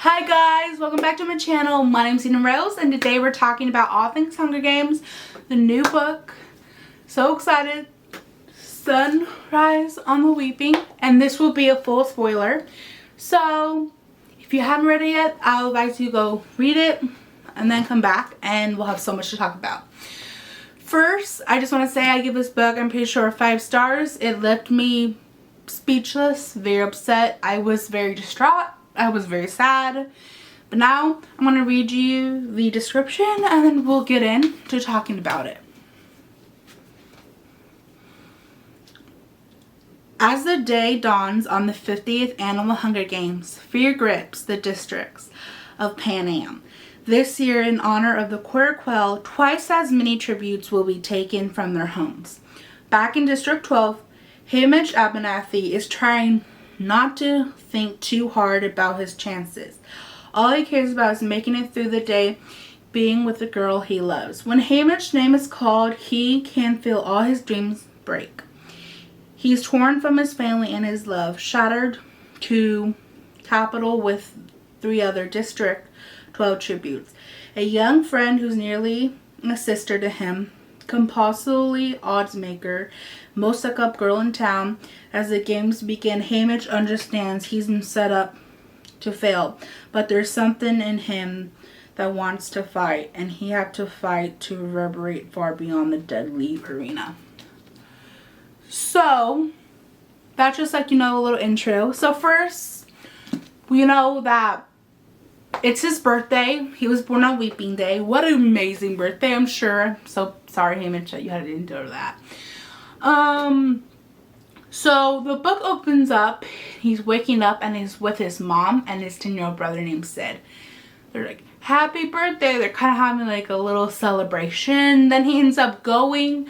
Hi guys, welcome back to my channel. My name's Ina Rose and today we're talking about all things Hunger Games, the new book. So excited. Sunrise on the Weeping, and this will be a full spoiler. So if you haven't read it yet, I'll advise you to go read it and then come back and we'll have so much to talk about. First, I just want to say I give this book, I'm pretty sure, 5 stars. It left me speechless, very upset. I was very distraught. I was very sad. But now I'm going to read you the description and then we'll get into talking about it. As the day dawns on the 50th annual Hunger Games, fear grips the districts of Pan Am. This year, in honor of the Quirquell, twice as many tributes will be taken from their homes. Back in District 12, Hamish Abernathy is trying not to think too hard about his chances. All he cares about is making it through the day, being with the girl he loves. When Hamish's name is called, he can feel all his dreams break. He's torn from his family and his love, shattered to capital with 3 other District 12 tributes. A young friend who's nearly a sister to him, compulsively oddsmaker, most stuck-up girl in town. As the games begin, Hamish understands he's been set up to fail, but there's something in him that wants to fight, and he had to fight to reverberate far beyond the deadly arena. So that's just like, a little intro. So first, we know that it's his birthday. He was born on Weeping Day. What an amazing birthday, I'm sure. So sorry, Hamish, that you had to endure that. So the book opens up. He's waking up and he's with his mom and his 10-year-old brother named Sid. They're like, happy birthday. They're kind of having like a little celebration. Then he ends up going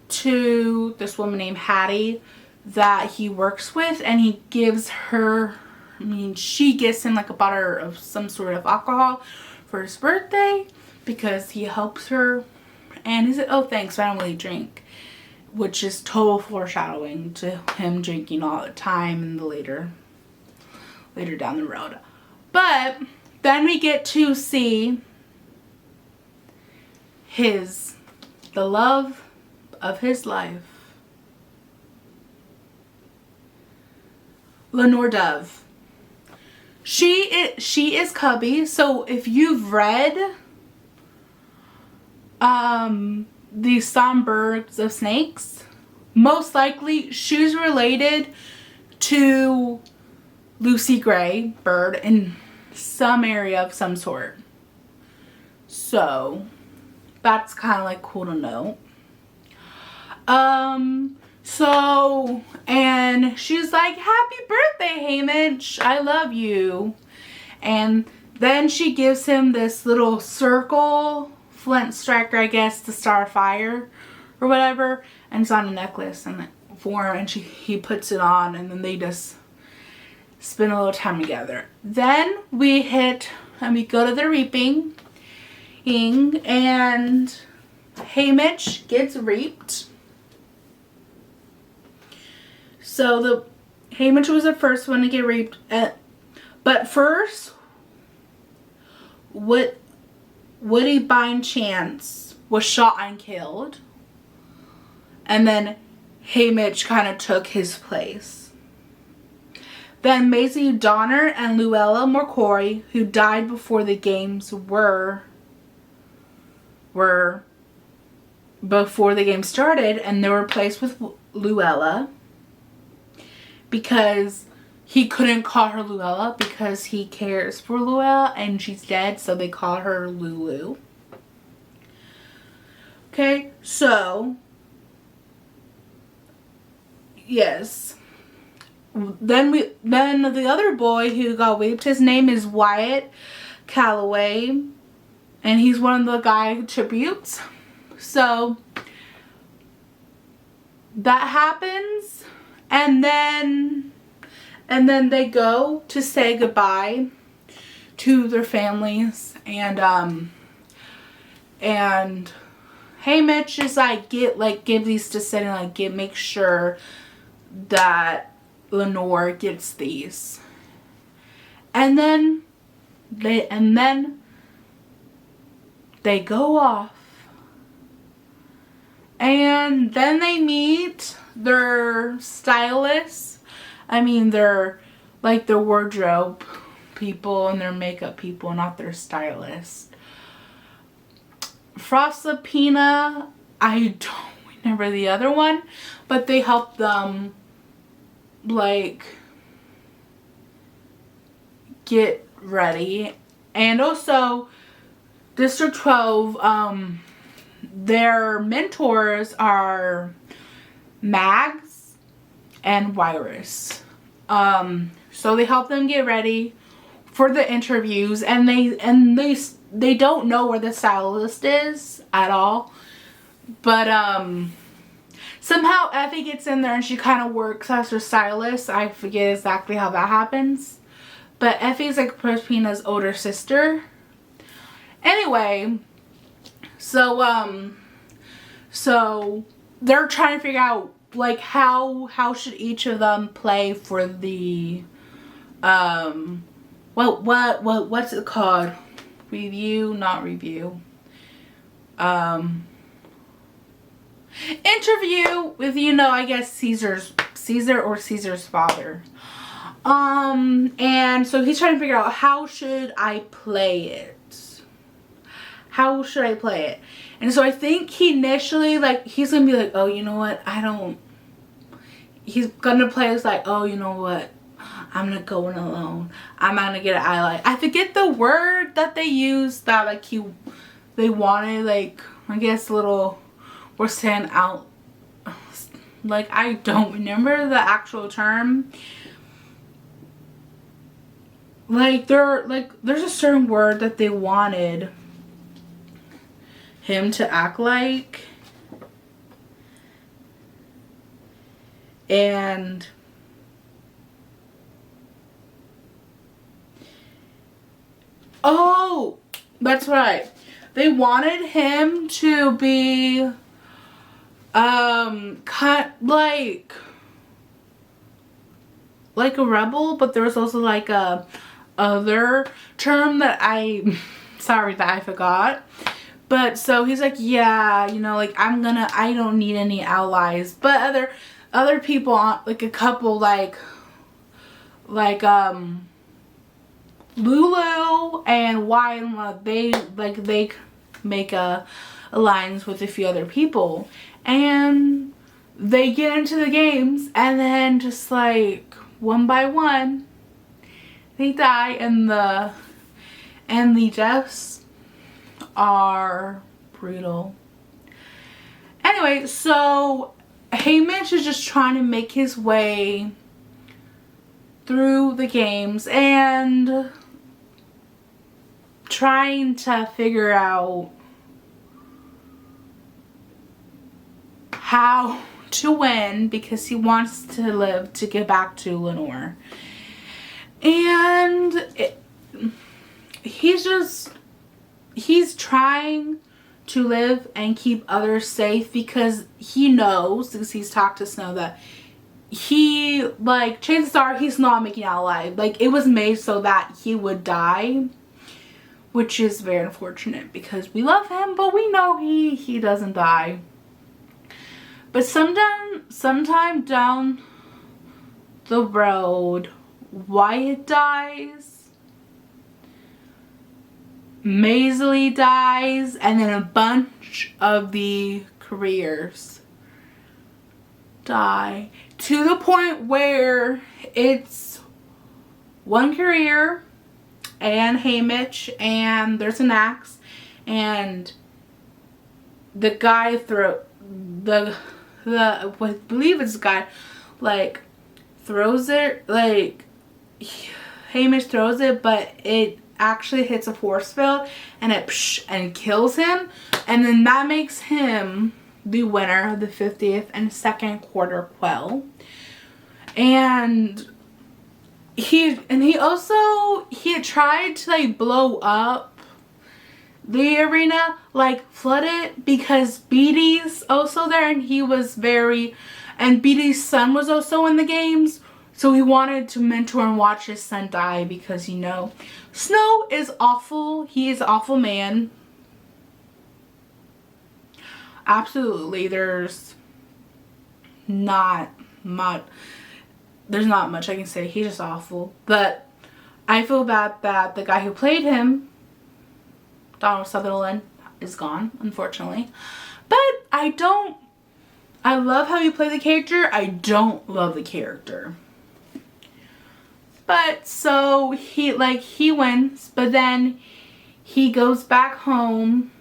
to this woman named Hattie that he works with, and he gives her, she gives him like a bottle of some sort of alcohol for his birthday because he helps her. And he said, oh thanks, I don't really drink, which is total foreshadowing to him drinking all the time in the later down the road. But then we get to see the love of his life, Lenore Dove. She is Cubby. So if you've read the Songbirds of Snakes, most likely she's related to Lucy Gray Bird in some area of some sort. So that's kind of like cool to know. And she's like, happy birthday, Hamish, I love you. And then she gives him this little circle flint striker, I guess, to start a fire or whatever, and it's on a necklace and for him, and he puts it on, and then they just spend a little time together. Then we go to the reaping, and Hamish gets reaped. So Hamish was the first one to get reaped. But first, Woody by chance was shot and killed. And then Hamish kind of took his place. Then Maisie Donner and Luella McCoy, who died before the games before the game started, and they were replaced with Luella because he couldn't call her Luella because he cares for Luella and she's dead, so they call her Lulu. Okay, so yes. Then the other boy who got raped, his name is Wyatt Calloway, and he's one of the guy tributes. So that happens, and then they go to say goodbye to their families, and Hamish is like, give these to Sid and make sure that Lenore gets these. And then And then they go off. And then they meet their stylists. I mean, their wardrobe people and their makeup people, not their stylists. Frostapina, I don't remember the other one, but they help them like get ready. And also District 12, their mentors are Mags and Virus. So they help them get ready for the interviews, and they don't know where the stylist is at all. But somehow Effie gets in there and she kind of works as her stylist. I forget exactly how that happens. But Effie's like Prospina's older sister. Anyway, so they're trying to figure out like how should each of them play for the what's it called? Review, not review. Interview with, I guess Caesar or Caesar's father. And so he's trying to figure out, how should I play it? How should I play it? And so I think he initially, like, he's gonna be like, oh, you know what? He's gonna play as like, oh, you know what? I'm gonna go in alone. I'm not gonna get an ally. I forget the word that they used that like they wanted, like, I guess little, or stand out. Like, I don't remember the actual term. Like, there's a certain word that they wanted him to act like. And oh, that's right. They wanted him to be cut like a rebel, but there was also like a other term that sorry that I forgot. But so he's like, yeah, like I don't need any allies. But other people, like a couple, like Lulu and Wyatt, they make a alliance with a few other people, and they get into the games, and then just like one by one they die, and the deaths are brutal. Anyway, so Hamish is just trying to make his way through the games and trying to figure out how to win, because he wants to live to get back to Lenore. And he's trying to live and keep others safe, because he knows, because he's talked to Snow, that he, like, chances are he's not making it out alive. Like, it was made so that he would die, which is very unfortunate, because we love him, but we know he doesn't die. But sometime down the road, Wyatt dies, Maisley dies, and then a bunch of the careers die, to the point where it's one career and Hamish, and there's an axe, and the guy I believe it's the guy, like, throws it, like, Hamish throws it, but it actually hits a force field, and it and kills him, and then that makes him the winner of the 50th and second quarter quell. And he had tried to, like, blow up the arena, like flood it, because Beatty's also there, and and Beatty's son was also in the games. So he wanted to mentor and watch his son die because, you know, Snow is awful. He is an awful man. Absolutely. There's not much I can say. He's just awful. But I feel bad that the guy who played him, Donald Sutherland, is gone, unfortunately. But I love how you play the character. I don't love the character. But so he wins, but then he goes back home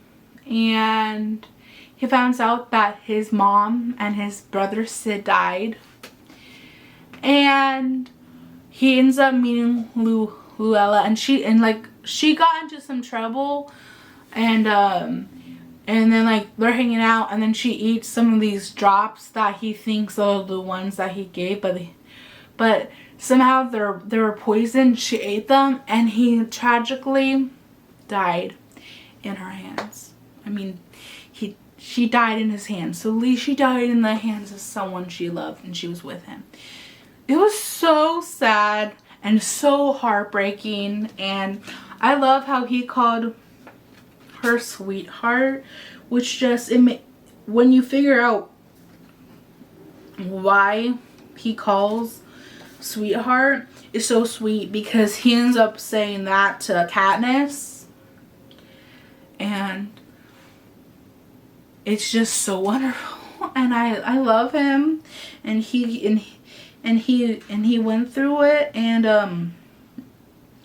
and he finds out that his mom and his brother Sid died. And he ends up meeting Luella, and she got into some trouble, and then like they're hanging out, and then she eats some of these drops that he thinks are the ones that he gave, but somehow they were poisoned. She ate them, and he tragically died in her hands. I mean, she died in his hands. So at least she died in the hands of someone she loved, and she was with him. It was so sad and so heartbreaking, and I love how he called her sweetheart, which just, when you figure out why he calls sweetheart, is so sweet, because he ends up saying that to Katniss, and it's just so wonderful, and I love him, and he went through it, and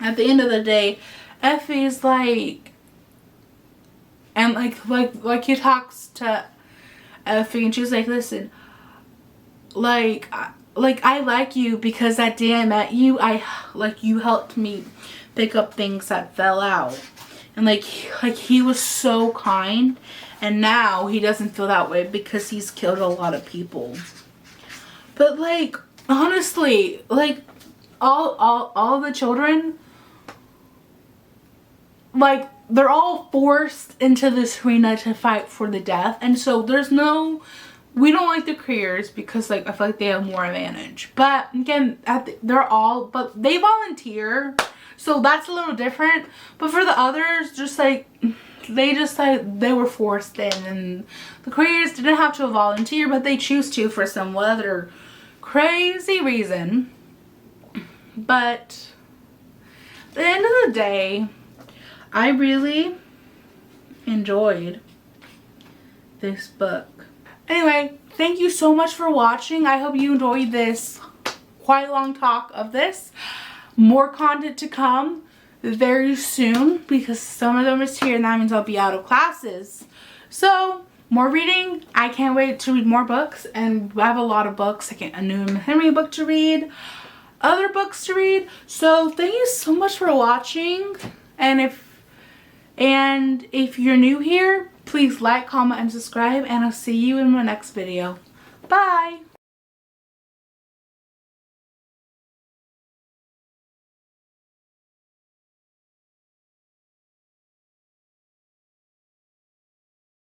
at the end of the day, Effie's like, and like he talks to Effie, and she's like, listen, like I like you because that day I met you, you helped me pick up things that fell out, and like he was so kind, and now he doesn't feel that way because he's killed a lot of people. But like, honestly, like all the children, like they're all forced into this arena to fight for the death, and so we don't like the careers because like I feel like they have more advantage. But again, but they volunteer, so that's a little different. But for the others, they were forced in, and the careers didn't have to volunteer, but they choose to for some other crazy reason. But at the end of the day, I really enjoyed this book. Anyway, thank you so much for watching. I hope you enjoyed this quite long talk of this. More content to come very soon, because summer is here, and that means I'll be out of classes. So more reading. I can't wait to read more books, and I have a lot of books. A new Henry book to read, other books to read. So thank you so much for watching, and if you're new here, please like, comment, and subscribe, and I'll see you in my next video. Bye!